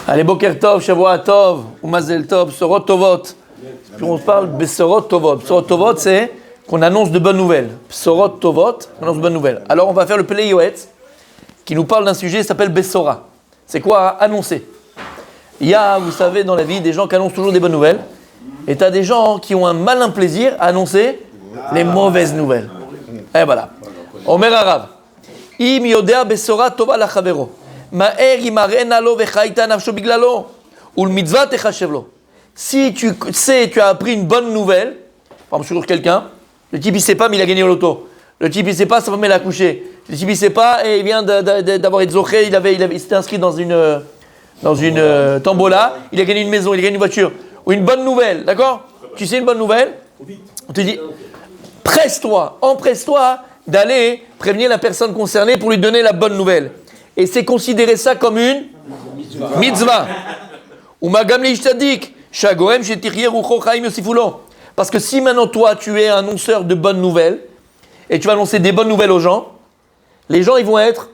Allez, Boker Tov, Shavua Tov, ou Mazel Tov, Sorot Tovot. Puis on parle de Sorot Tovot. Sorot Tovot, c'est qu'on annonce de bonnes nouvelles. Sorot Tovot, on annonce de bonnes nouvelles. Alors on va faire le Pelé Yoetz, qui nous parle d'un sujet qui s'appelle Bessora. C'est quoi annoncer? Il y a, vous savez, dans la vie, des gens qui annoncent toujours des bonnes nouvelles. Et tu as des gens qui ont un malin plaisir à annoncer les mauvaises nouvelles. Et voilà. Omer Arav. Im yodea Bessora Tova lachavero. Ma'er imaren lo vechaita nafsho biglalo. Ul mitzvah techashev lo. Si tu sais, tu as appris une bonne nouvelle, par exemple sur quelqu'un, le type il sait pas mais il a gagné au loto. Le type il sait pas, sa femme elle a accouché. Le type il sait pas et il vient d'avoir été zoché, il s'était inscrit dans une tombola, il a gagné une maison, il a gagné une voiture. Ou une bonne nouvelle, d'accord? Tu sais une bonne nouvelle? On te dit, empresse-toi d'aller prévenir la personne concernée pour lui donner la bonne nouvelle. Et c'est considérer ça comme une mitzvah. Ou magam leishtadik. Parce que si maintenant toi tu es un annonceur de bonnes nouvelles et tu vas annoncer des bonnes nouvelles aux gens, les gens ils vont être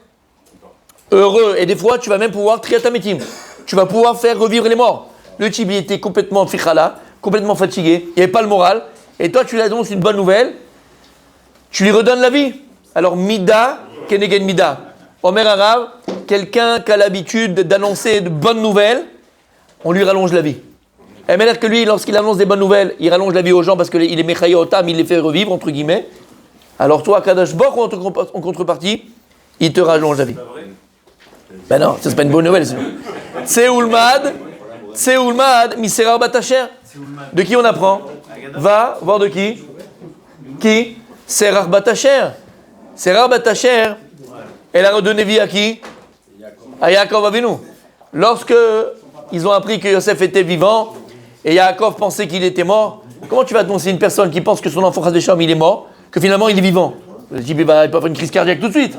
heureux et des fois tu vas même pouvoir triatametim. Tu vas pouvoir faire revivre les morts. Le type il était complètement fichala, complètement fatigué, il n'y avait pas le moral et toi tu lui annonces une bonne nouvelle, tu lui redonnes la vie. Alors mida kenegen mida. Omer Arav, quelqu'un qui a l'habitude d'annoncer de bonnes nouvelles, on lui rallonge la vie. Et mais que lui, lorsqu'il annonce des bonnes nouvelles, il rallonge la vie aux gens parce qu'il est mechaïa otam, il les fait revivre, entre guillemets. Alors toi, Kadosh Baruch Hu, en contrepartie, il te rallonge la vie. Ben non, ça c'est pas une bonne nouvelle. Tseoulmad, Miserar Batacher. De qui on apprend? Va voir de qui? Qui? Serar Batacher. Serar Batacher, elle a redonné vie à qui? À Yaakov Avinu. Lorsque ils ont appris que Yosef était vivant et Yaakov pensait qu'il était mort, comment tu vas annoncer une personne qui pense que son enfant Chasdesham il est mort, que finalement il est vivant? Le type il va faire une crise cardiaque tout de suite.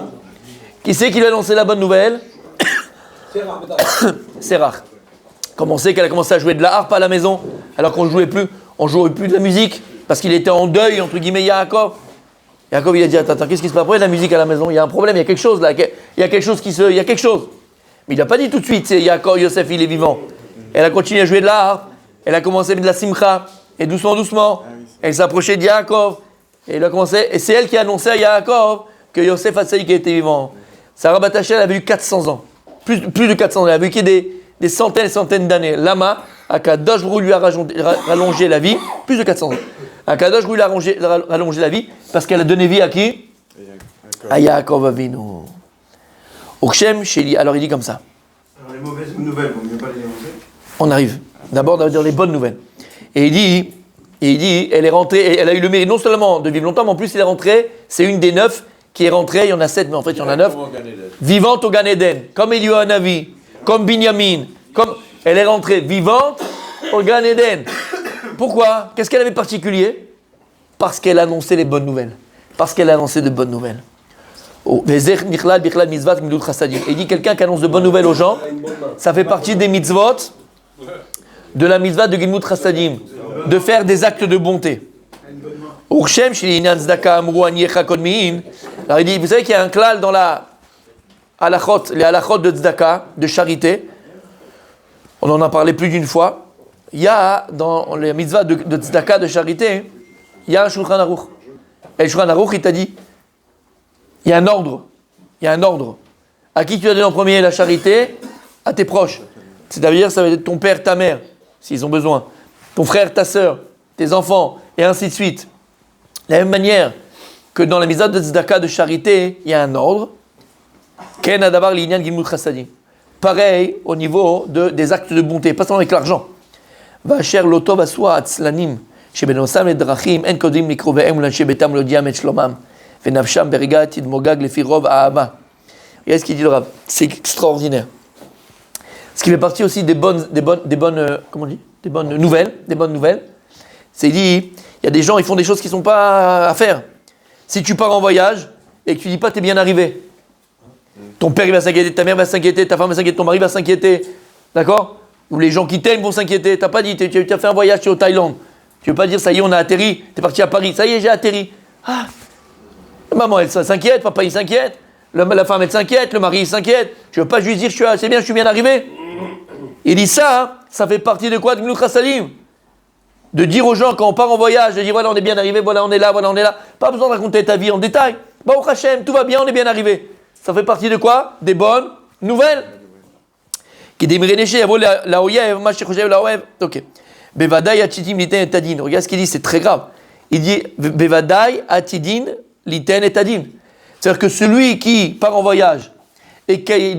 Qui c'est qui lui a annoncé la bonne nouvelle? C'est rare. Comme on sait qu'elle a commencé à jouer de la harpe à la maison alors qu'on ne jouait plus de la musique parce qu'il était en deuil entre guillemets Yaakov. Yaakov il a dit attends, qu'est-ce qui se passe? Pourquoi il y a de la musique à la maison? Il y a un problème, il y a quelque chose là, il y a quelque chose. Mais il n'a pas dit tout de suite, c'est Yaakov, Yosef, il est vivant. Elle a continué à jouer de la harpe, elle a commencé à mettre de la simcha, et doucement, elle s'approchait de Yaakov, et c'est elle qui a annoncé à Yaakov que Yosef a saisi qu'il était vivant. Sarah Batacher, elle avait eu 400 ans, plus de 400 ans, elle a vécu des centaines et centaines d'années. Lama, Akadosh Baruch Hu lui a rallongé la vie, plus de 400 ans. Akadosh Baruch Hu lui a rallongé la vie, parce qu'elle a donné vie à qui? À Yaakov Avinu. Okshem Sheli, alors il dit comme ça. Alors les mauvaises nouvelles, vaut mieux pas les annoncer. On arrive. D'abord, on va dire les bonnes nouvelles. Et il dit, elle est rentrée, et elle a eu le mérite non seulement de vivre longtemps, mais en plus elle est rentrée, c'est une des 9 qui est rentrée, il y en a 7, mais en fait il y en a 9, vivante au Gan Eden, comme Eliyahu Hanavi, comme Binyamin, elle est rentrée vivante au Gan Eden. Pourquoi? Qu'est-ce qu'elle avait de particulier? Parce qu'elle annonçait les bonnes nouvelles. Parce qu'elle annonçait de bonnes nouvelles. Il dit quelqu'un qui annonce de bonnes nouvelles aux gens, ça fait partie des mitzvot, de la mitzvah de Gimlut Chassadim, de faire des actes de bonté. Alors il dit, vous savez qu'il y a un klal dans les halachot de tzedaka, de charité, on en a parlé plus d'une fois, il y a dans les mitzvahs de tzedaka, de charité, il y a un Shulchan Aruch. Et le Shulchan Aruch, il t'a dit, il y a un ordre. À qui tu as donné en premier la charité? À tes proches. C'est-à-dire, ça va être ton père, ta mère, s'ils ont besoin. Ton frère, ta sœur, tes enfants, et ainsi de suite. De la même manière que dans la mitzvah de tzedaka, de charité, il y a un ordre. Ken adabar l'inyan gimlut chassadim. Pareil au niveau des actes de bonté, pas seulement avec l'argent. Vacher l'otov aswa atzlanim, shebenosam ledrachim, en kodim likrovehem ulanche betam lodiam et shlomam. Venavsham berigat idmogag lefirov aava. Regardez ce qu'il dit le Rav. C'est extraordinaire. Ce qui fait partie aussi des bonnes nouvelles. C'est dit, il y a des gens, ils font des choses qui ne sont pas à faire. Si tu pars en voyage et que tu dis pas t'es bien arrivé, ton père il va s'inquiéter, ta mère va s'inquiéter, ta femme va s'inquiéter, ton mari va s'inquiéter, d'accord? Ou les gens qui t'aiment vont s'inquiéter. T'as pas dit, tu as fait un voyage, tu es au Thaïlande. Tu veux pas dire ça y est, on a atterri, t'es parti à Paris, ça y est, j'ai atterri. Ah, maman elle s'inquiète, papa il s'inquiète. La femme elle s'inquiète, le mari il s'inquiète. Tu veux pas juste dire c'est bien, je suis bien arrivé? Il dit ça fait partie de quoi? De Gmilut Chassadim. De dire aux gens, quand on part en voyage, de dire voilà, on est bien arrivé, voilà, on est là, voilà, on est là. Pas besoin de raconter ta vie en détail. Baruch Hashem, tout va bien, on est bien arrivé. Ça fait partie de quoi? Des bonnes nouvelles. Qui démrénéché, la oyev, ma shechochev la oyev. Ok. Bevadai atidim liten et tadin. Regarde ce qu'il dit, c'est très grave. Il dit Bevadai atidin liten et tadin. C'est-à-dire que celui qui part en voyage et qui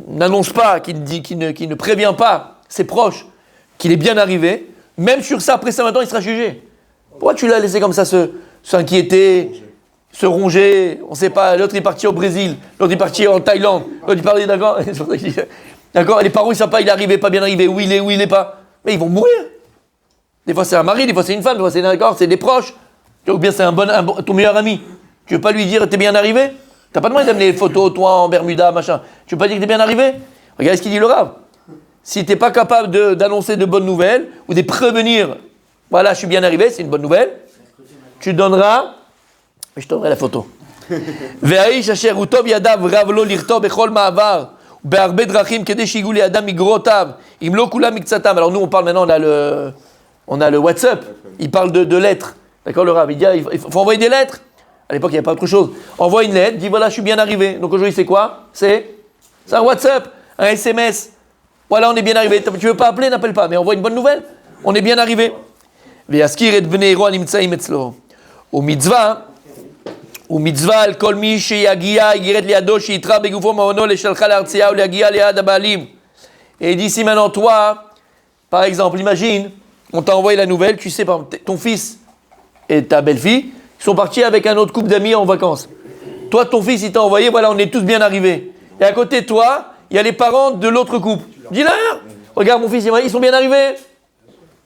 n'annonce pas, qui ne prévient pas ses proches qu'il est bien arrivé, même sur ça, après ça, maintenant, il sera jugé. Pourquoi tu l'as laissé comme ça s'inquiéter, se ronger? On ne sait pas, l'autre est parti au Brésil, l'autre est parti en Thaïlande, l'autre est parti, d'accord? D'accord, les parents, ils ne savent pas, il est arrivé, pas bien arrivé, où il est pas. Mais ils vont mourir. Des fois, c'est un mari, des fois, c'est une femme, des fois, c'est des proches. Ou bien, c'est ton meilleur ami. Tu veux pas lui dire, t'es bien arrivé? T'as pas demandé d'amener les photos, toi, en Bermuda, machin. Tu veux pas dire que t'es bien arrivé? Regarde ce qu'il dit le Rav. Si t'es pas capable d'annoncer de bonnes nouvelles, ou de prévenir, voilà, je suis bien arrivé, c'est une bonne nouvelle, tu donneras, je te donnerai la photo. Ve'aish asher utov yadav rav lo lirtov bechol ma'avar, be'arbe drachim kedei shigu li'adam migrotav, im lo kulam mikzatam. Alors nous, on parle maintenant, on a le WhatsApp, il parle de lettres. D'accord, le Rav, il dit, il faut envoyer des lettres. À l'époque, il n'y avait pas autre chose. Envoie une lettre, dis voilà, je suis bien arrivé. Donc aujourd'hui, c'est quoi? C'est un WhatsApp, un SMS. Voilà, on est bien arrivé. Tu veux pas appeler, n'appelle pas, mais envoie une bonne nouvelle. On est bien arrivé. Ve'yaskir et bnei Ro nimtzaim etzlo. Umitzvah al kol mi sheyagia yiret liado sheyitra begufo ma'ono leshalcha le'artzia ou le'yagia liad habalim. Et il dit si maintenant toi, par exemple, imagine, on t'a envoyé la nouvelle, tu sais, par exemple, ton fils et ta belle-fille, ils sont partis avec un autre couple d'amis en vacances. Toi, ton fils, il t'a envoyé, voilà, on est tous bien arrivés. Et à côté de toi, il y a les parents de l'autre couple. Dis-leur, regarde mon fils, ils sont bien arrivés.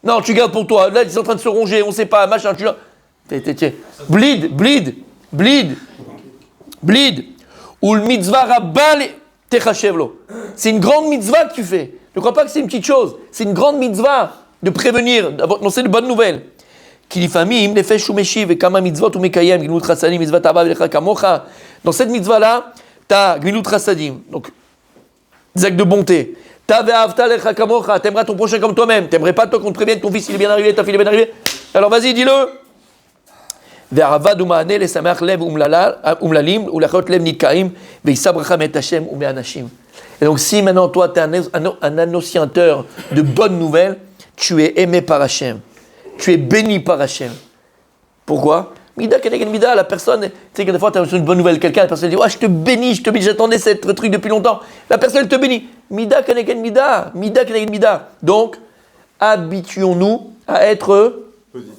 Non, tu gardes pour toi. Là, ils sont en train de se ronger, on ne sait pas, machin, tu bleed. Ou le mitzvah rabbal techashevlo. C'est une grande mitzvah que tu fais. Ne crois pas que c'est une petite chose. C'est une grande mitzvah de prévenir, d'annoncer de bonnes nouvelles. Qui לפעמים נפש ומשיב וכמה מצוות הוא מקיים, גמילות חסדים, מצוות אהבה ולך כמוך. Dans cette mitzvah-là, tu as גמילות חסדים, donc des actes de bonté. Ta ve'ahavta lecha kamocha, t'aimeras ton prochain comme toi-même. T'aimerais pas toi qu'on te prévienne, ton fils il est bien arrivé, ta fille est bien arrivée. Alors vas-y, dis-le. Ve'aravad u'ma'aneh lesamach lev umlalim ulachot lev nitkaim ve'yisa bracha me'et Hashem u'me'anashim. Et donc si maintenant toi tu es un annonciateur de bonnes nouvelles, tu es aimé par Hashem. Tu es béni par Hashem. Pourquoi? Mida kenegen mida, la personne, tu sais que des fois tu as une bonne nouvelle, quelqu'un, la personne dit je te bénis, j'attendais ce truc depuis longtemps. La personne elle te bénit. Mida kenegen mida, mida kenegen mida. Donc, habituons-nous à être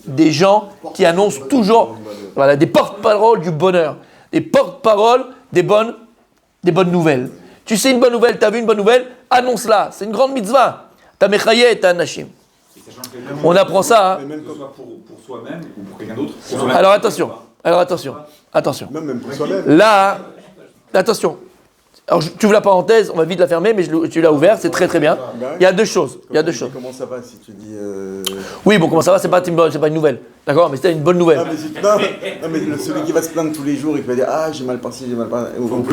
des gens qui annoncent toujours, voilà, des porte-paroles du bonheur, des porte-paroles des bonnes nouvelles. Tu sais une bonne nouvelle, tu as vu une bonne nouvelle, annonce-la. C'est une grande mitzvah. Ta mechaye, ta nashim. On apprend ça. Hein. Même que ce soit pour soi-même ou pour quelqu'un d'autre. Alors attention. Même pour soi-même. Là, attention. Alors tu ouvres la parenthèse, on va vite la fermer, mais tu l'as ouvert, c'est très très bien. Il y a deux choses. Comment ça va si tu dis. Oui, bon, comment ça va, c'est pas une nouvelle. D'accord, mais c'est une bonne nouvelle. Non, mais celui qui va se plaindre tous les jours et qui va dire j'ai mal passé, j'ai mal passé. Ou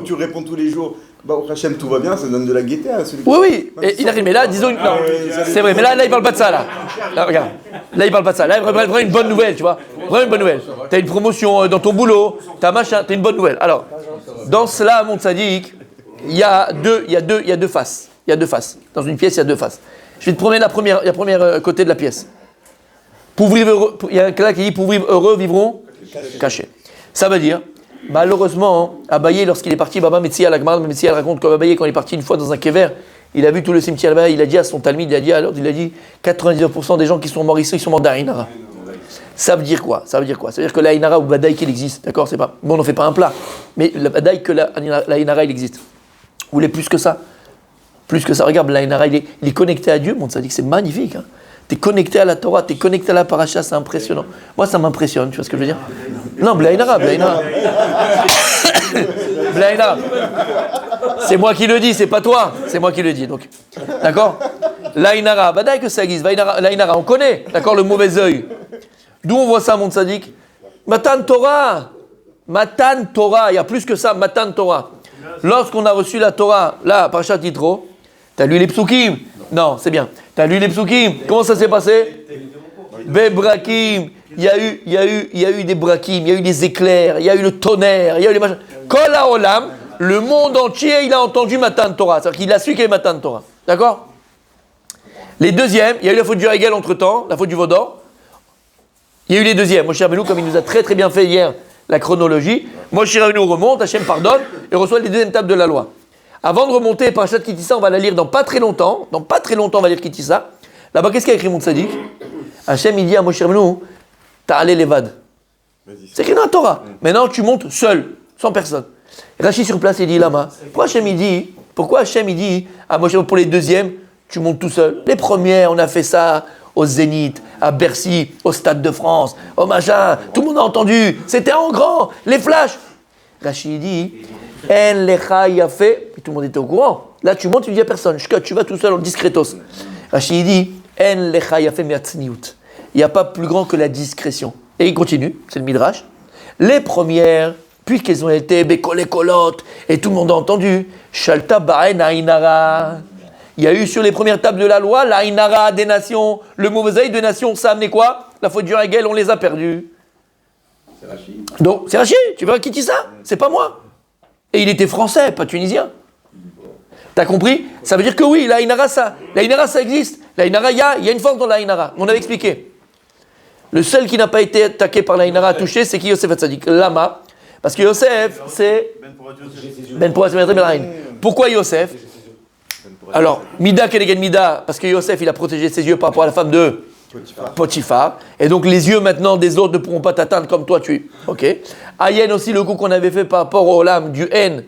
tu réponds tous les jours. Au Hachem, tout va bien, ça donne de la gaieté à celui qui. Oui. Et il arrive, mais là, disons. Non, c'est vrai, mais là, il parle pas de ça, là. Là, regarde. Là, il parle pas de ça. Là, il prend une bonne nouvelle, tu vois. Vraiment une bonne nouvelle. T'as une promotion dans ton boulot, t'as machin, t'as une bonne nouvelle. Alors, dans cela, mon tzaddik, il y a deux faces. Il y a deux faces. Dans une pièce, il y a deux faces. Je vais te prendre la première côté de la pièce. Pour vivre heureux, il y a un cas qui dit pour vivre heureux, vivront cachés. Ça veut dire. Malheureusement, Abaye, lorsqu'il est parti, Baba Metsia, la Gemara Metsia, elle raconte qu'Abaye, quand il est parti une fois dans un kever, il a vu tout le cimetière là-bas, il a dit à son Talmud, il a dit 99% des gens qui sont morts ici, ils sont morts d'Aïnara. Ça veut dire quoi? Ça veut dire que l'Aïnara ou Badaï qu'il existe, d'accord? C'est pas, bon, on n'en fait pas un plat, mais le Badaï que l'Aïnara il existe. Vous voulez plus que ça? Plus que ça, regarde, l'Aïnara il est connecté à Dieu, bon, ça dit que c'est magnifique. Hein. Tu es connecté à la Torah, tu es connecté à la paracha, c'est impressionnant. Moi, ça m'impressionne, tu vois ce que je veux dire? Non, Blaïnara. C'est moi qui le dis, c'est pas toi. C'est moi qui le dis, donc. D'accord? L'Aïnara, badaï que ça existe. L'Aïnara, on connaît, d'accord, le mauvais œil. D'où on voit ça, mon tzaddik? Matan Torah, il y a plus que ça, Matan Torah. Lorsqu'on a reçu la Torah, là, Parashat Yitro, T'as lu les psukim? Non, c'est bien. T'as lu les psukim? Comment ça s'est passé? Bebrakim. Il y a eu des brakim, il y a eu des éclairs, il y a eu le tonnerre, il y a eu les machins. Kol haolam, le monde entier, il a entendu Matan Torah. C'est-à-dire qu'il a su qu'il y avait Matan Torah. D'accord? Les deuxièmes, il y a eu la faute du Hegel entre-temps, la faute du Vaudor. Il y a eu les deuxièmes. Moshe Rabbeinu, comme il nous a très très bien fait hier la chronologie, Moshe Rabbeinu remonte, Hachem pardonne et reçoit les deuxièmes tables de la loi. Avant de remonter Parashat Kitissa, on va la lire dans pas très longtemps. Dans pas très longtemps, on va lire Kitissa. Là-bas, qu'est-ce qu'il y a écrit mon tzaddik? Hachem, il dit à Moshe Rabbeinu, t'as allé levad. C'est écrit dans la Torah. Maintenant, tu montes seul, sans personne. Rachi sur place, il dit Lama. Pourquoi Hachem il dit à Moshe pour les deuxièmes, tu montes tout seul? Les premières, on a fait ça au Zénith, à Bercy, au Stade de France, au machin. Tout le monde a entendu. C'était en grand, les flashs. Rachi dit, En lecha yafé. Tout le monde était au courant. Là, tu montes, tu dis à personne. Tu vas tout seul en discretos. Rachi dit, En lecha yafé miatzniut. Il n'y a pas plus grand que la discrétion. Et il continue, c'est le Midrash. Les premières, puisqu'elles ont été békolé-kolotes, et tout le monde a entendu, Shalta ba'en ha'inara. Il y a eu sur les premières tables de la loi, l'ha'inara des nations, le mauvais œil des nations, ça a amené quoi? La faute du Hegel, on les a perdus. C'est Rachid. Donc, c'est Rachid, tu vois qui dit ça? C'est pas moi. Et il était français, pas tunisien. T'as compris? Ça veut dire que oui, l'ha'inara, ça existe. L'ha'inara, il y a une force dans l'ha'inara. On avait expliqué. Le seul qui n'a pas été attaqué par l'ha'inara touché, c'est qui? Yosef Hatzadik. Lama. Parce que Yosef, c'est Ben Porat Ben Aïn. Pourquoi Yosef? Alors, Mida Kenegen Mida, parce que Yosef, il a protégé ses yeux par rapport à la femme de Potiphar. Et donc, les yeux maintenant des autres ne pourront pas t'atteindre comme toi tu. Ok. Ayen aussi, le coup qu'on avait fait par rapport au lame du N.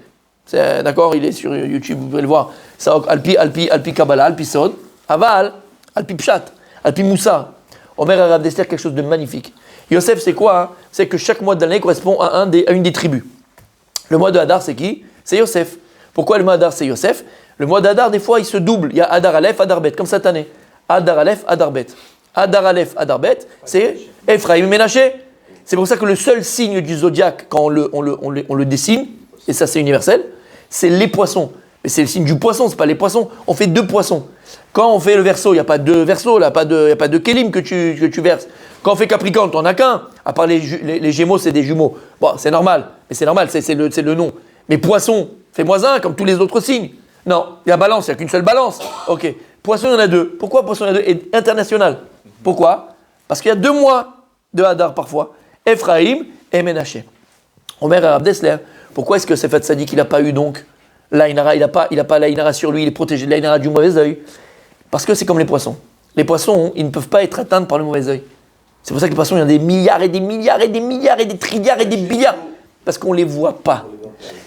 D'accord, il est sur YouTube, vous pouvez le voir. Ça, Alpi Kabbalah, Alpi Sod, Aval, Alpi Pshat, Alpi Moussa. Omer Arav Dester, quelque chose de magnifique. Yosef, c'est quoi hein? C'est que chaque mois de l'année correspond à une des tribus. Le mois de Hadar, c'est qui? C'est Yosef. Pourquoi le mois d'Adar, c'est Yosef? Le mois d'Adar, des fois, il se double. Il y a Adar Aleph, Adar Bet, comme cette année. Adar Aleph, Adar Bet. Adar Aleph, Adar Bet, c'est Ephraim et Ménaché. C'est pour ça que le seul signe du zodiaque, quand on le dessine, et ça c'est universel, c'est les poissons. Mais c'est le signe du poisson, c'est pas les poissons. On fait 2 poissons. Quand on fait le Verseau, il n'y a pas de Verseau, il n'y a pas de Kélim que tu verses. Quand on fait Capricorne, tu n'en as qu'un. À part les Gémeaux, c'est des jumeaux. Bon, c'est normal. Mais c'est normal, c'est le nom. Mais Poisson, fais-moi un, comme tous les autres signes. Non, il y a Balance, il n'y a qu'une seule Balance. Ok. Poisson, il y en a 2. Pourquoi Poisson, il y en a 2? Et international. Pourquoi? Parce qu'il y a 2 mois de Hadar parfois. Ephraim et Ménaché. Omer Arav Dessler. Pourquoi est-ce que Sefat Sadik, il n'a pas eu donc l'Aïnara? Il n'a pas l'Aïnara sur lui, il est protégé de l'Aïnara du mauvais œil. Parce que c'est comme les poissons. Les poissons, ils ne peuvent pas être atteints par le mauvais œil. C'est pour ça que les poissons, il y en a des milliards et des milliards et des milliards et des trilliards et des billiards. Parce qu'on ne les voit pas.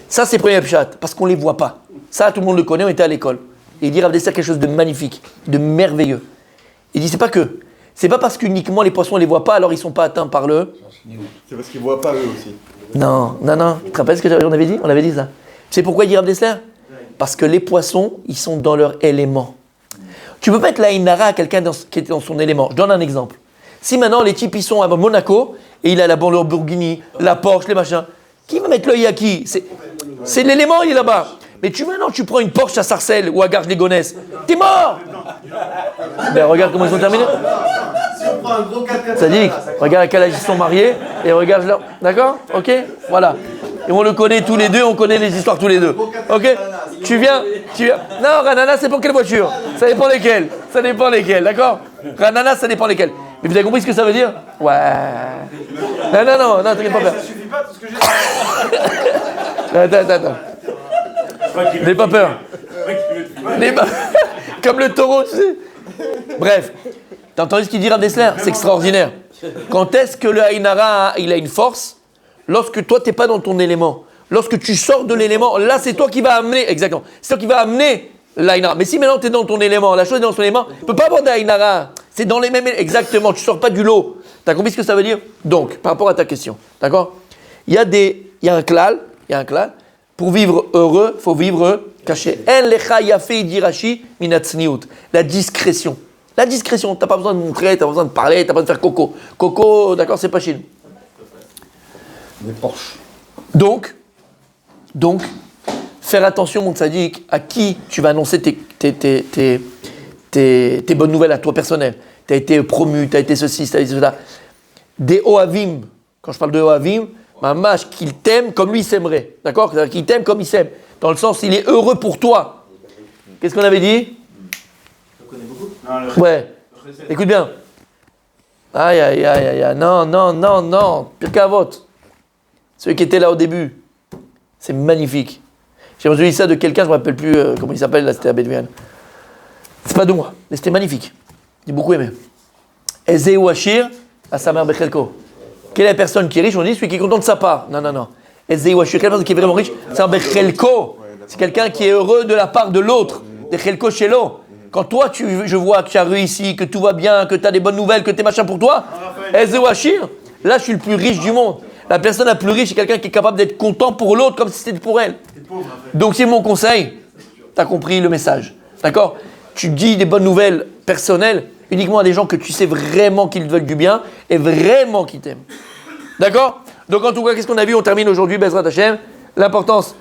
Ça, c'est premier pshat, parce qu'on ne les voit pas. Ça, tout le monde le connaît, on était à l'école. Et il dit Rav Dessler quelque chose de magnifique, de merveilleux. Il dit, c'est pas parce qu'uniquement les poissons ne les voient pas, alors ils ne sont pas atteints par le... C'est parce qu'ils ne voient pas eux aussi. Non. Tu te rappelles ce qu'on avait dit? On avait dit ça. Tu sais pourquoi il dit Rav Dessler? Parce que les poissons, ils sont dans leur élément. Tu ne peux pas être l'Aïnara à quelqu'un qui est dans son élément. Je donne un exemple. Si maintenant les types ils sont à Monaco et il a la Lamborghini, la Porsche, les machins, qui va mettre l'œil à qui? C'est l'élément, il est là-bas. Mais maintenant tu prends une Porsche à Sarcelles ou à Garges-les-Gonesse, t'es mort. Ben regarde comment ils ont terminé. Ça dit, regarde à quel âge ils sont mariés et regarde là. D'accord? Ok? Voilà. Et on le connaît tous les deux, on connaît les histoires tous les deux. Ok? Tu viens. Non, Ranana, c'est pour quelle voiture? Ça dépend lesquelles, d'accord? Ranana, ça dépend lesquelles. Mais vous avez compris ce que ça veut dire? Ouais. Non, t'inquiète pas. Ça suffit pas tout ce que j'ai. Attends. N'aie pas peur. Comme le taureau, tu sais. Bref. T'as entendu ce qu'il dit Rav Dessler? C'est extraordinaire. Quand est-ce que le Aïnara, il a une force? Lorsque toi, t'es pas dans ton élément. Lorsque tu sors de l'élément, là, c'est toi qui vas amener, exactement, c'est toi qui vas amener l'Aïnara. Mais si maintenant tu es dans ton élément, la chose est dans son élément, tu ne peux pas avoir d'Aïnara. C'est dans les mêmes éléments. Exactement, tu ne sors pas du lot. Tu as compris ce que ça veut dire? Donc, par rapport à ta question, d'accord? Il y a un klal. Pour vivre heureux, il faut vivre caché. En lecha yafé dirachi minatzniut. La discrétion. La discrétion, tu n'as pas besoin de montrer, tu n'as pas besoin de parler, tu n'as pas besoin de faire coco. Coco, d'accord, c'est pas Chine. Des Porsche. Donc, faire attention, mon tzaddik, à qui tu vas annoncer tes bonnes nouvelles à toi personnel. Tu as été promu, tu as été ceci, tu as été cela. Des Ohavim, quand je parle de Ohavim, mamash, qu'il t'aime comme lui s'aimerait. D'accord? C'est-à-dire qu'il t'aime comme il s'aime. Dans le sens, il est heureux pour toi. Qu'est-ce qu'on avait dit? Je connais beaucoup. Ouais. Écoute bien. Aïe, aïe, aïe, aïe, aïe. Non. Pire qu'à vote. Ceux qui étaient là au début. C'est magnifique. J'ai entendu ça de quelqu'un, je ne me rappelle plus comment il s'appelle, là, c'était à Bédouin. C'est pas de moi, mais c'était magnifique. J'ai beaucoup aimé. Ezé ou Achir, à sa mère Bechelko. Quelle est la personne qui est riche? On dit celui qui est content de sa part. Non. Ezé ou Achir, quelle personne qui est vraiment riche? C'est un Bechelko. C'est quelqu'un qui est heureux de la part de l'autre. Bechelko Shelo. Quand toi, je vois que tu as réussi, que tout va bien, que tu as des bonnes nouvelles, que tu es machin pour toi, Ezé ou Achir, là, je suis le plus riche du monde. La personne la plus riche, c'est quelqu'un qui est capable d'être content pour l'autre comme si c'était pour elle. Donc, c'est mon conseil. Tu as compris le message. D'accord? Tu dis des bonnes nouvelles personnelles uniquement à des gens que tu sais vraiment qu'ils te veulent du bien et vraiment qu'ils t'aiment. D'accord? Donc, en tout cas, qu'est-ce qu'on a vu? On termine aujourd'hui, Bezrat Hashem. L'importance,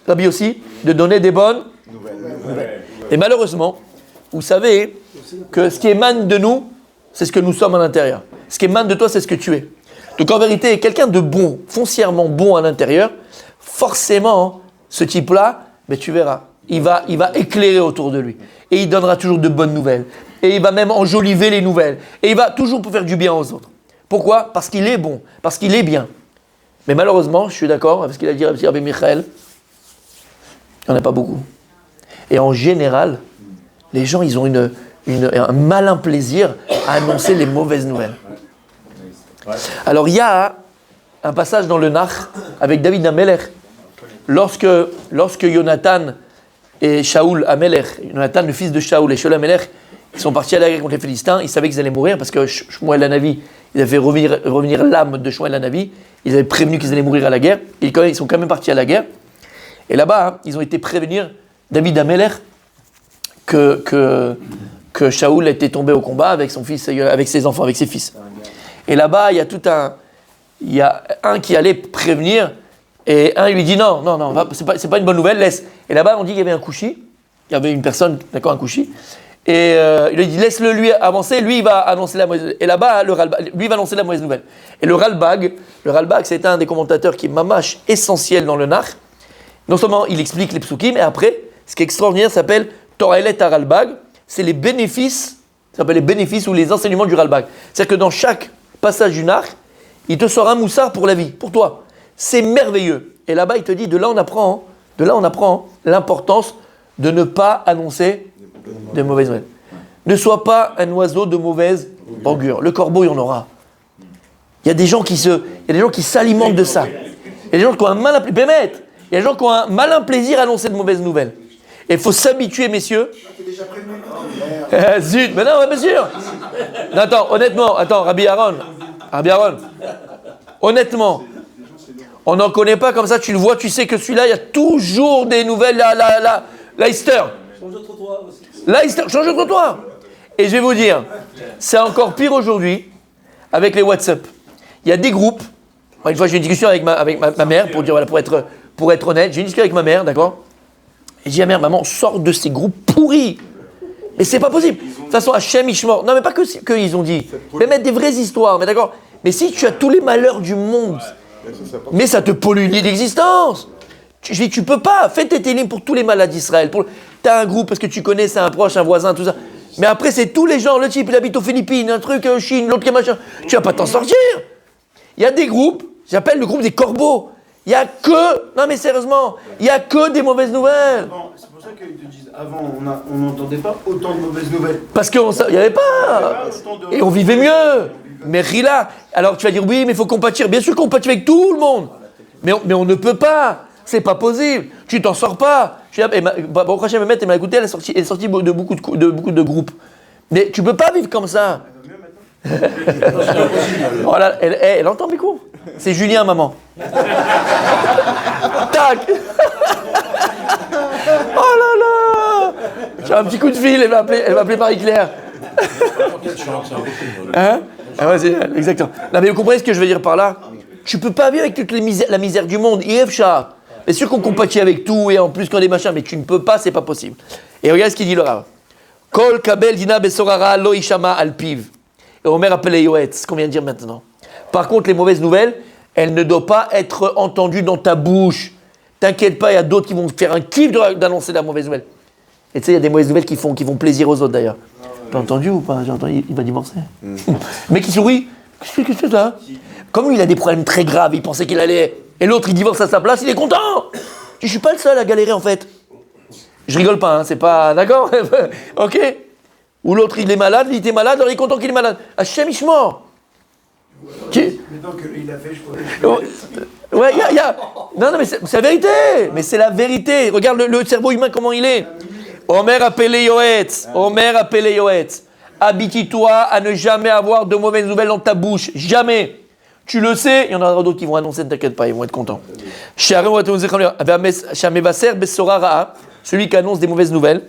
Rabbi aussi, de donner des bonnes nouvelles. Et malheureusement, vous savez que ce qui émane de nous, c'est ce que nous sommes à l'intérieur. Ce qui émane de toi, c'est ce que tu es. Donc en vérité, quelqu'un de bon, foncièrement bon à l'intérieur, forcément, ce type-là, mais tu verras, il va éclairer autour de lui. Et il donnera toujours de bonnes nouvelles. Et il va même enjoliver les nouvelles. Et il va toujours faire du bien aux autres. Pourquoi? Parce qu'il est bon, parce qu'il est bien. Mais malheureusement, je suis d'accord avec ce qu'il a dit Rabbi Michael, il n'y en a pas beaucoup. Et en général, les gens, ils ont un malin plaisir à annoncer les mauvaises nouvelles. Alors il y a un passage dans le Nach avec David Amelech, lorsque Jonathan et Shaoul Amelech, Jonathan le fils de Shaoul et Shaoul Amelech, ils sont partis à la guerre contre les Philistins, ils savaient qu'ils allaient mourir parce que Shmuel Hanavi, ils avaient fait revenir l'âme de Shmuel Hanavi, ils avaient prévenu qu'ils allaient mourir à la guerre, et ils sont quand même partis à la guerre, et là-bas, ils ont été prévenir David Amelech que Shaoul était tombé au combat avec son fils, avec ses enfants, avec ses fils. Et là-bas, il y a un qui allait prévenir, et un lui dit non, c'est pas une bonne nouvelle, laisse. Et là-bas, on dit qu'il y avait un kouchi, il y avait une personne, d'accord, un kouchi, et il lui dit laisse-le lui avancer, lui il va annoncer la mauvaise, et là-bas, lui va annoncer la mauvaise nouvelle. Et le Ralbag, c'est un des commentateurs qui est mamash essentiel dans le Nach. Non seulement il explique les psukim, et après, ce qui est extraordinaire, ça s'appelle Toraelet Ralbag, c'est les bénéfices, ça s'appelle les bénéfices ou les enseignements du Ralbag. C'est-à-dire que dans chaque passage du Nach, il te sort un moussard pour la vie, pour toi. C'est merveilleux. Et là-bas, il te dit, de là on apprend l'importance de ne pas annoncer de mauvaises nouvelles. Ne sois pas un oiseau de mauvaise augure. Le corbeau, il y en aura. Il y a des gens qui s'alimentent de ça. Il y a des gens qui ont un malin plaisir. Il y a des gens qui ont un malin plaisir à annoncer de mauvaises nouvelles. Et il faut s'habituer, messieurs. Zut, mais non, bien sûr. Non, attends, Rabbi Aaron, honnêtement, on n'en connaît pas comme ça, tu le vois, tu sais que celui-là, il y a toujours des nouvelles, Leicester. Change de trottoir aussi. Leicester, change de trottoir. Et je vais vous dire, c'est encore pire aujourd'hui avec les WhatsApp. Il y a des groupes, une fois j'ai eu une discussion avec ma mère, pour dire, voilà, pour être honnête, j'ai une discussion avec ma mère, d'accord? Et je dis à mère, maman, sors de ces groupes pourris. Mais c'est pas possible. De toute façon, Hachem Ishmor. Non, mais pas que ils ont dit. Mais mettre des vraies histoires, mais d'accord. Mais si tu as tous les malheurs du monde, mais ça te pollue l'existence. Je dis, tu peux pas. Fais tes télim pour tous les malades d'Israël. T'as un groupe parce que tu connais, c'est un proche, un voisin, tout ça. Mais après, c'est tous les gens. Le type, il habite aux Philippines, un truc, Chine, l'autre qui est machin. Tu vas pas t'en sortir. Il y a des groupes, j'appelle le groupe des corbeaux. Il n'y a que, non mais sérieusement, il n'y a que des mauvaises nouvelles. C'est pour ça qu'ils te disent, avant, on n'entendait pas autant de mauvaises nouvelles. Parce qu'il n'y avait pas. Et on vivait mieux. Mais Rila, alors tu vas dire, oui, mais il faut compatir. Bien sûr, compatir avec tout le monde. Mais on ne peut pas. C'est pas possible. Tu t'en sors pas. Bon, Rachel Mehmet, elle m'a écouté, elle est sortie de beaucoup de groupes. Mais tu peux pas vivre comme ça. Oh là, elle entend mes cours. C'est Julien, maman. Tac. Oh là là. J'ai un petit coup de fil, elle va appeler Marie-Claire. Hein? Ah ouais, exactement. Non mais vous comprenez ce que je veux dire par là? Tu peux pas vivre avec toute la misère du monde. Yefcha. Bien sûr qu'on compatit avec tout et en plus qu'on est machin, mais tu ne peux pas, c'est pas possible. Et regarde ce qu'il dit le Rav. Kol kabel dina besorara lo ishama alpiv. Et Omer appelle les yoetz, ce qu'on vient de dire maintenant. Par contre, les mauvaises nouvelles, elles ne doivent pas être entendues dans ta bouche. T'inquiète pas, il y a d'autres qui vont faire un kiff d'annoncer la mauvaise nouvelle. Et tu sais, il y a des mauvaises nouvelles qui font plaisir aux autres d'ailleurs. T'as entendu ou pas? J'ai entendu, il va divorcer. Mais qui sourit. Qu'est-ce que c'est ça? Comme lui, il a des problèmes très graves, il pensait qu'il allait. Et l'autre, il divorce à sa place, il est content. Je suis pas le seul à galérer en fait. Je rigole pas, hein, c'est pas. D'accord. Ok. Ou l'autre, il est malade, il était malade, alors il est content qu'il est malade. Hachem Ishmor. Maintenant qu'il a fait, je crois. Ouais, y a. Non, mais c'est la vérité. Mais c'est la vérité. Regarde le cerveau humain, comment il est. Omer appelé Yoetz. Omer appelé Yoetz. Habitue-toi à ne jamais avoir de mauvaises nouvelles dans ta bouche. Jamais. Tu le sais, il y en aura d'autres qui vont annoncer, ne t'inquiète pas, ils vont être contents. Celui qui annonce des mauvaises nouvelles.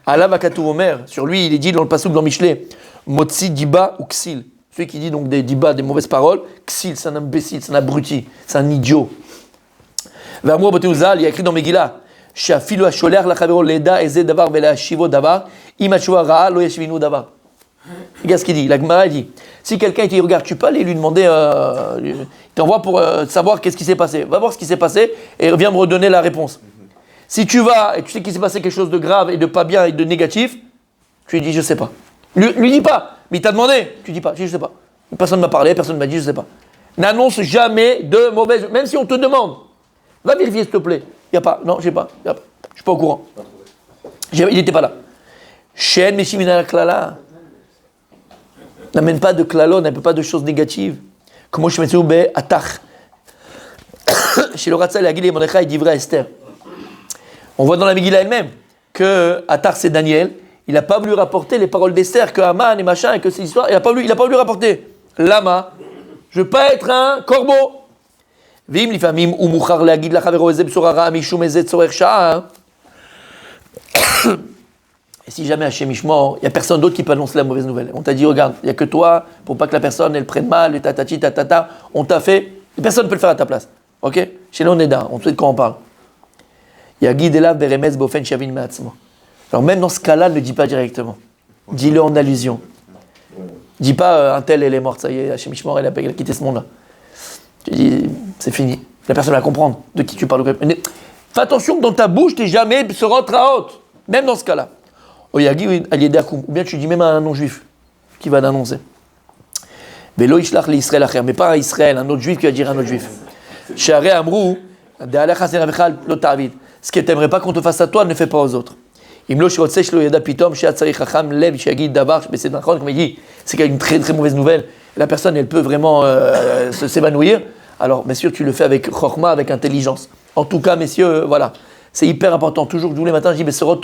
Allah Vakatou Omer. Sur lui, il est dit dans le passouk dans Michelet. Motzi diba ou ksil. Celui qui dit donc des diba, des mauvaises paroles. Ksil, c'est un imbécile, c'est un abruti, c'est un idiot. Vamou Bateuzal, il y a écrit dans Megillah. Shafilu asholer la chavero leda eze davar vela shivo davar. Imachua ra'a lo yashvinu davar. Regarde ce qu'il dit. La Gemara dit si quelqu'un te dit regarde, tu peux aller lui demander, il t'envoie pour savoir qu'est-ce qui s'est passé. Va voir ce qui s'est passé et viens me redonner la réponse. Si tu vas et tu sais qu'il s'est passé quelque chose de grave et de pas bien et de négatif, tu lui dis je sais pas. Lui dis pas, mais il t'a demandé, tu dis pas, je sais pas. Personne ne m'a parlé, personne ne m'a dit je sais pas. N'annonce jamais de mauvaises, même si on te demande. Va vérifier s'il te plaît. Il y a pas, non, je sais pas, je suis pas au courant. Il n'était pas là. Shen meshimina klala. N'amène pas de klalo, n'amène pas de choses négatives. Comment je me suis dit atach. Chez le Ratzal, la Gile Mordechai dit vrai à Esther. On voit dans la Megillah elle-même que Attar c'est Daniel. Il n'a pas voulu rapporter les paroles d'Esther, que Haman et machin, et que ces histoires. Il n'a pas voulu rapporter. Lama, je ne veux pas être un corbeau. Vim lifamim ou mouchar leagid la chavero ezeb sorara mishum ezet sorer sha'a. Et si jamais Hachem Ishmor, il n'y a personne d'autre qui peut annoncer la mauvaise nouvelle. On t'a dit, regarde, il n'y a que toi, pour pas que la personne elle prenne mal, et tatati, tatata, on t'a fait, personne ne peut le faire à ta place. Ok? Chez nous, on est là, on sait de quoi on parle. Yagid elav beremez bofen shavin me'atzmo. Alors même dans ce cas-là, ne le dis pas directement. Dis-le en allusion. Dis pas, un tel, elle est morte, ça y est, Hachem Ishmor, elle a quitté ce monde-là. Tu dis, c'est fini. La personne va comprendre de qui tu parles. Fais attention que dans ta bouche, tu n'es jamais se rentre à haute. Même dans ce cas-là. Ou bien tu dis même à un non-juif qui va l'annoncer. Mais pas à Israël, un autre juif qui va dire à un autre juif. Ce que tu n'aimerais pas qu'on te fasse à toi, ne fais pas aux autres. Comme il dit, c'est qu'il y a une très très mauvaise nouvelle. La personne, elle peut vraiment s'évanouir. Alors, bien sûr, tu le fais avec chorma, avec intelligence. En tout cas, messieurs, voilà. C'est hyper important. Toujours, tous les matins, je dis, mais Besorot.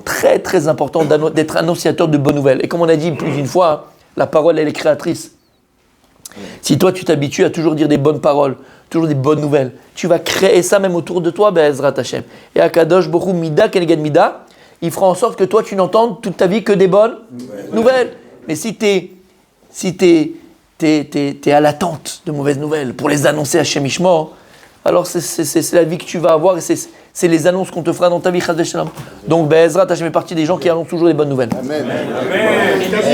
Très, très important d'être annonciateur de bonnes nouvelles. Et comme on a dit plus d'une fois, la parole, elle est créatrice. Si toi, tu t'habitues à toujours dire des bonnes paroles, toujours des bonnes nouvelles, tu vas créer ça même autour de toi, Be'ezrat Hashem. Et Akadosh Borou Mida Keneged Mida, il fera en sorte que toi, tu n'entendes toute ta vie que des bonnes nouvelles. Mais si t'es à l'attente de mauvaises nouvelles pour les annoncer à Hashem Ishmor, alors c'est la vie que tu vas avoir et c'est les annonces qu'on te fera dans ta vie. Donc, Be'ezrat Hashem est parti des gens qui annoncent toujours les bonnes nouvelles. Amen. Amen.